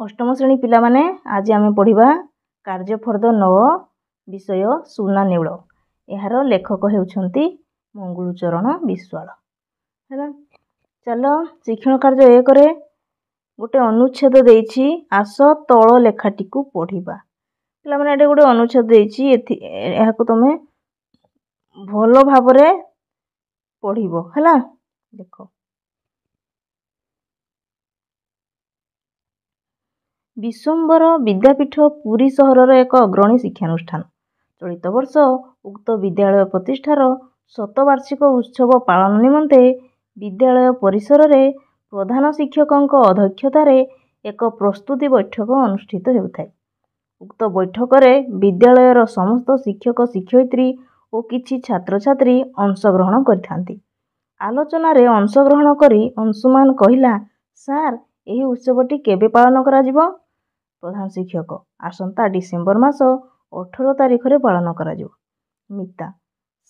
अष्टम श्रेणी पिला माने आज आम पढ़ा कार्यफर्द 9 विषय सुना नेउल। यार लेखक होउछंती मंगुचरण विश्वाल। है चल शिक्षण कार्य 1 गोटे अनुच्छेद देछि आस तल लेखाटी को पढ़िबा। पिला माने एटे गोटे अनुच्छेद देछि एहाको तमे भलो भाबरे पढ़िबो हैला। देखो विश्वम्बर विद्यापीठ पुरी सहर एक अग्रणी शिक्षानुष्ठान। चलित वर्ष उक्त विद्यालय प्रतिष्ठार शतवार्षिक उत्सव पालन निमंते विद्यालय परिसर रे प्रधान शिक्षक अध्यक्षतार एक प्रस्तुति बैठक अनुष्ठित हेउथाय। उक्त बैठक रे विद्यालयर समस्त शिक्षक शिक्षयित्री और किछि छात्र छात्री अंशग्रहण करिथांती। आलोचना रे अंशग्रहण करी अंशुमान कहिला, सार एही उत्सवटी केबे पालन करा जिवो? प्रधान शिक्षक आसंता डिसेम्बर मास 18 तारिख रे पालन करा जिवो। मिता,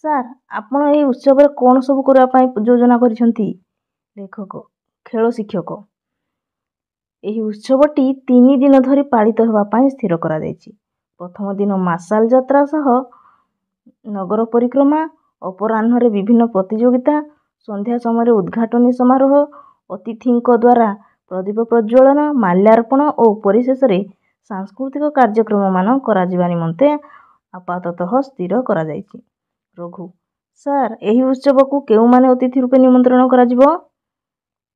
सार आपण एही उत्सव रे कोन सब करबा पई योजना करिसंती? लेखक खेल शिक्षक एही उत्सवटी 3 दिन धरी पालित हेबा पई स्थिर करा दैछि। प्रथम दिन मासाल यात्रा सह नगर परिक्रमा, अपराह्न रे विभिन्न प्रतियोगिता, संध्या समय उद्घाटनी समारोह, अतिथिंक द्वारा प्रदीप प्रज्वलन, माल्यार्पण और परिशेष रे सांस्कृतिक कार्यक्रम मान करा जिबा निमंते आपाततः स्थिर करा जायछि। रघु, सार एही उत्सव को केउ माने अतिथि रूपे निमंत्रण करा जिवो?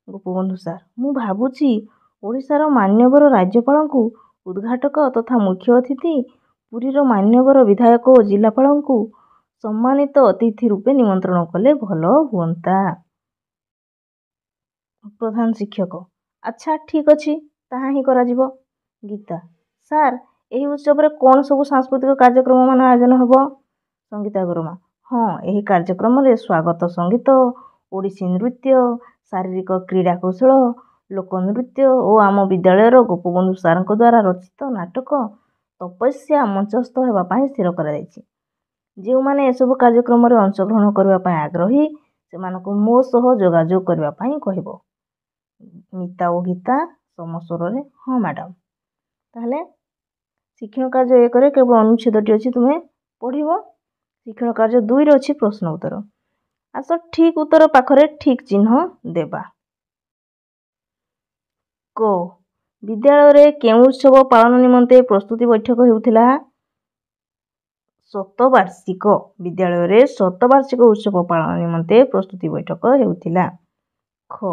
गोपबंधु, सार मु भाबुछि ओडिसार मान्यवर राज्यपाल को उद्घाटक तथा मुख्य अतिथि, पुरीर मान्यवर विधायक और जिलापाल को सम्मानित अतिथि रूपे निमंत्रण कले भलो हुअंता। प्रधान शिक्षक अच्छा ठीक अछि, ताहा ही करा जिवो। गीता, सार एही उत्सव रे कोन सब सांस्कृतिक कार्यक्रम मान आयोजन हबो? संगीता गुरुमा, हाँ एही कार्यक्रम रे स्वागत संगीत, ओडिसी नृत्य, शारीरिक क्रीड़ा कौशल, लोक नृत्य और आम विद्यालयर गोपबंधु सार द्वारा रचित नाटक तपस्या मंचस्थ हेबा पई स्थिर करा जायछि। जे माने एसबु कार्यक्रम रे अंशग्रहण करबा पई आग्रही सेमानको मो सह जोगाजोग करबा पई कहिबो। मिता और गीता समस्वर रे हाँ मैडम। ताहले शिक्षण कार्य 1 रे केवल अनुच्छेदटी अछि तुमे पढ़िबो। शिक्षण कार्य 2 रे अछि प्रश्न उत्तर। आस ठीक उत्तर पाखरे ठीक चिन्ह देबा। को विद्यालय रे केउ उत्सव पालन निमंते प्रस्तुति बैठक हेउथिला? शतवार्षिक विद्यालय रे शतवार्षिक उत्सव पालन निमंते प्रस्तुति बैठक हेउथिला। ख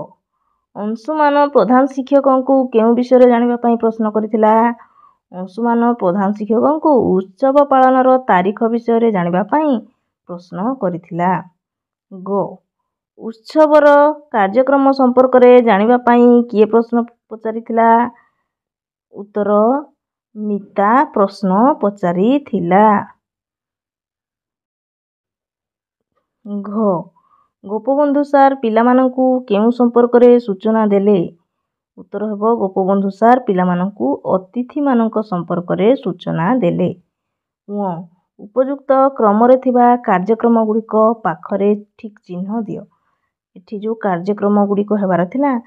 अंशुमान प्रधान शिक्षक को केउ विषय रे जानिबा पई प्रश्न करिथिला? अंशुमान प्रधान शिक्षक को उत्सव पालनर तारीख विषय रे जानिबा पई प्रश्न करिथिला। गो उत्सवर कार्यक्रम संपर्क रे जानिबा पई किए प्रश्न पचारिथिला? उत्तर मिता प्रश्न पचारिथिला। घ गोपबंधु सार पिलामानंकु केउ संपर्क रे सूचना देले? उत्तर हेबो गोपबंधु सार पिलामानंकु अतिथि मानंक संपर्क रे सूचना देले। उपयुक्त क्रम रे थिबा कार्यक्रम गुड़िक पाखरे ठीक चिन्ह दियो। एठी जो कार्यक्रम गुड़िक हेबार थिला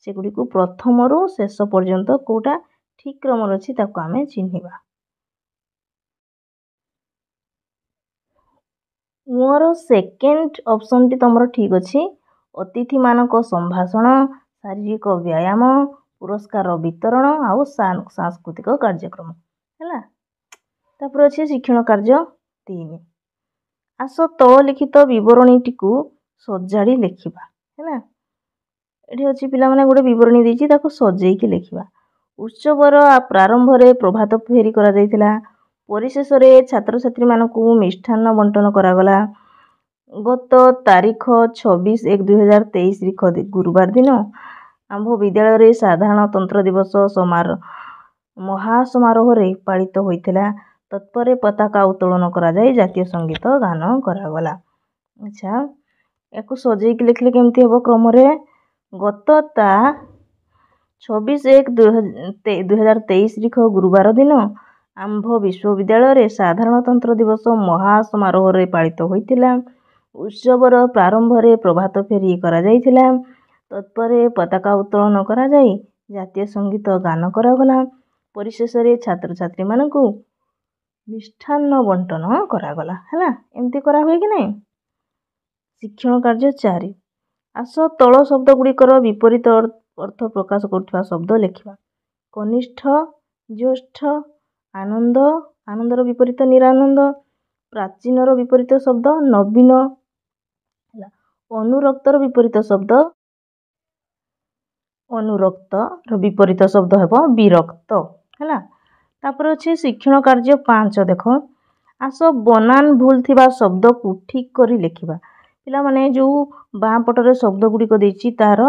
से गुड़िक प्रथम रु शेष पर्यंत कोटा ठीक क्रम रे अछि ताको आमे चिन्हिबा। मोर सेकेंड ऑप्शन टी तमरो ठीक अछि। अतिथि मानक संभाषण, शारीरिक व्यायाम, पुरस्कार वितरण आउ सांस्कृतिक कार्यक्रम हैला। तापर अछि शिक्षण कार्य 3। आस तल लिखित विवरणी टिकु सजाड़ी लेखिबा हैला। एठी अछि पिला माने गोटे विवरणी देछि ताको सजेई के लेखिबा। उत्सवर प्रारंभ रे प्रभात फेरी करा जायतिला। परिशेष रे छात्र छात्री मानकु मिष्ठान्न बंटन करा गला। गत तारीख 26/1/2023 गुरुवार दिन आंभ विद्यालय रे साधारणतंत्र दिवस महासमारोह रे पालित होइतिला। तत्परे पताका उत्तोलन करा जाय जातीय संगीत गान करा गला। अच्छा याकु सजेई के लेखले केमती हेबो क्रम रे? गत 26/1/2023 गुरुवार दिन आंभ विश्वविद्यालय रे साधारणतंत्र दिवस महासमारोह रे पालित होइतिला। उत्सवर प्रारंभ रे प्रभात फेरी करा जायतिला। तत्परे पताका उत्तोलन करा जाय ଜାତୀୟ ସଙ୍ଗୀତ ଗାନ କରାଗଲା। ପରିଶେଷରେ ଛାତ୍ରଛାତ୍ରୀମାନଙ୍କୁ ମିଷ୍ଟାନ୍ନ ବଣ୍ଟନ କରାଗଲା। ହେଲା, ଏମିତି କରାହୁଏ କି ନାହିଁ? ଶିକ୍ଷଣ କାର୍ଯ୍ୟ 4। ଆସ ତଳ ଶବ୍ଦ ଗୁଡ଼ିକର ବିପରୀତ ଅର୍ଥ ପ୍ରକାଶ କରୁଥିବା ଶବ୍ଦ ଲେଖିବା। କନିଷ୍ଠ, ଜ୍ୟେଷ୍ଠ, ଆନନ୍ଦ, ଆନନ୍ଦର ବିପରୀତ ନିରାନନ୍ଦ, ପ୍ରାଚୀନର ବିପରୀତ ଶବ୍ଦ ନବୀନ, ହେଲା, ଅନୁରକ୍ତର ବିପରୀତ ଶବ୍ଦ ଅନୁରକ୍ତର ବିପରୀତ ଶବ୍ଦ ହେବ ବିରକ୍ତ। ହେଲା, ତାପରେ ଅଛି ଶିକ୍ଷଣ କାର୍ଯ୍ୟ 5। ଦେଖ, ଆସ ବନାନ ଭୁଲ ଥିବା ଶବ୍ଦକୁ ଠିକ୍ କରି ଲେଖିବା। ପିଲାମାନେ ଯେଉଁ ବାଁ ପଟରେ ଶବ୍ଦ ଗୁଡ଼ିକ ଦେଇଛି ତାର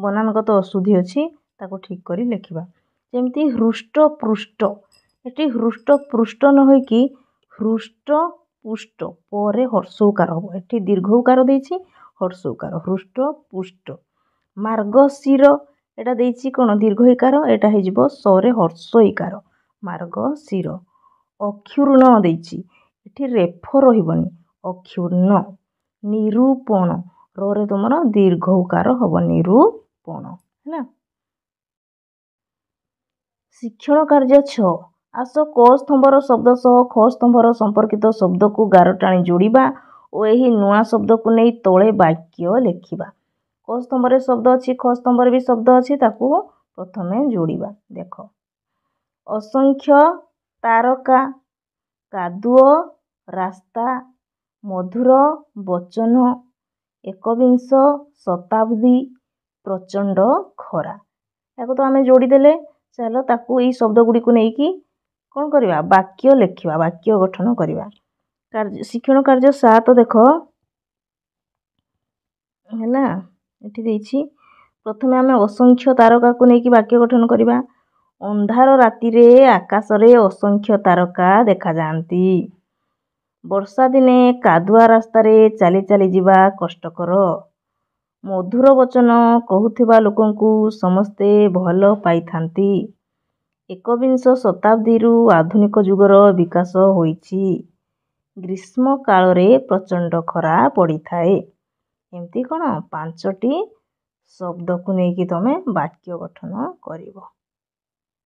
ବନାନଗତ ଅଶୁଦ୍ଧି ଅଛି, ତାକୁ ଠିକ୍ କରି ଲେଖିବା। ଯେମିତି ହୃଷ୍ଟ ପୃଷ୍ଟ, ଏଠି ହୃଷ୍ଟ ପୃଷ୍ଟ ନ ହୋଇକି ହୃଷ୍ଟ ପୁଷ୍ଟ, ପରେ ହର୍ଷ ଉକାର ହେବ। ଏଠି ଦୀର୍ଘ ଉକାର ଦେଇଛି, ହର୍ଷ ଉକାର, ହୃଷ୍ଟ ପୁଷ୍ଟ। ମାର୍ଗଶିର, ଏଟା ଦେଇଛି କ'ଣ ଦୀର୍ଘ ଇକାର, ଏଟା ହେଇଯିବ ସରେ ହର୍ଷ ଇକାର, ମାର୍ଗଶିର। ଅକ୍ଷୁର୍ଣ୍ଣ ଦେଇଛି, ଏଠି ରେଫ ରହିବନି, ଅକ୍ଷୁର୍ଣ୍ଣ। ନିରୂପଣ, ରରେ ତୁମର ଦୀର୍ଘ ଉକାର ହେବ, ନିରୂପଣ। ହେଲା, ଶିକ୍ଷଣ କାର୍ଯ୍ୟ 6। ଆସ କ ସ୍ତମ୍ଭର ଶବ୍ଦ ସହ ଖ ସ୍ତମ୍ଭର ସମ୍ପର୍କିତ ଶବ୍ଦକୁ ଗାର ଟାଣି ଯୋଡ଼ିବା ଓ ଏହି ନୂଆ ଶବ୍ଦକୁ ନେଇ ତଳେ ବାକ୍ୟ ଲେଖିବା। କ ସ୍ତମ୍ଭରେ ଶବ୍ଦ ଅଛି, ଖ ସ୍ତମ୍ଭରେ ବି ଶବ୍ଦ ଅଛି, ତାକୁ ପ୍ରଥମେ ଯୋଡ଼ିବା। ଦେଖ, ଅସଂଖ୍ୟ ତାରକା, କାଦୁଅ ରାସ୍ତା, ମଧୁର ବଚନ, ଏକବିଂଶ ଶତାବ୍ଦୀ, ପ୍ରଚଣ୍ଡ ଖରା। ତାକୁ ତ ଆମେ ଯୋଡ଼ିଦେଲେ। ଚାଲ ତାକୁ ଏଇ ଶବ୍ଦ ଗୁଡ଼ିକୁ ନେଇକି କ'ଣ କରିବା, ବାକ୍ୟ ଲେଖିବା, ବାକ୍ୟ ଗଠନ କରିବା। ଶିକ୍ଷଣ କାର୍ଯ୍ୟ 7। ଦେଖ, ହେଲା, ଏଠି ଦେଇଛି ପ୍ରଥମେ ଆମେ ଅସଂଖ୍ୟ ତାରକାକୁ ନେଇକି ବାକ୍ୟ ଗଠନ କରିବା। ଅନ୍ଧାର ରାତିରେ ଆକାଶରେ ଅସଂଖ୍ୟ ତାରକା ଦେଖାଯାଆନ୍ତି। ବର୍ଷା ଦିନେ କାଦୁଆ ରାସ୍ତାରେ ଚାଲି ଚାଲି ଯିବା କଷ୍ଟକର। ମଧୁର ବଚନ କହୁଥିବା ଲୋକଙ୍କୁ ସମସ୍ତେ ଭଲ ପାଇଥାନ୍ତି। ଏକବିଂଶ ଶତାବ୍ଦୀରୁ ଆଧୁନିକ ଯୁଗର ବିକାଶ ହୋଇଛି। ଗ୍ରୀଷ୍ମ କାଳରେ ପ୍ରଚଣ୍ଡ ଖରା ପଡ଼ିଥାଏ। ଏମିତି କ'ଣ 5ଟି ଶବ୍ଦକୁ ନେଇକି ତମେ ବାକ୍ୟ ଗଠନ କରିବ।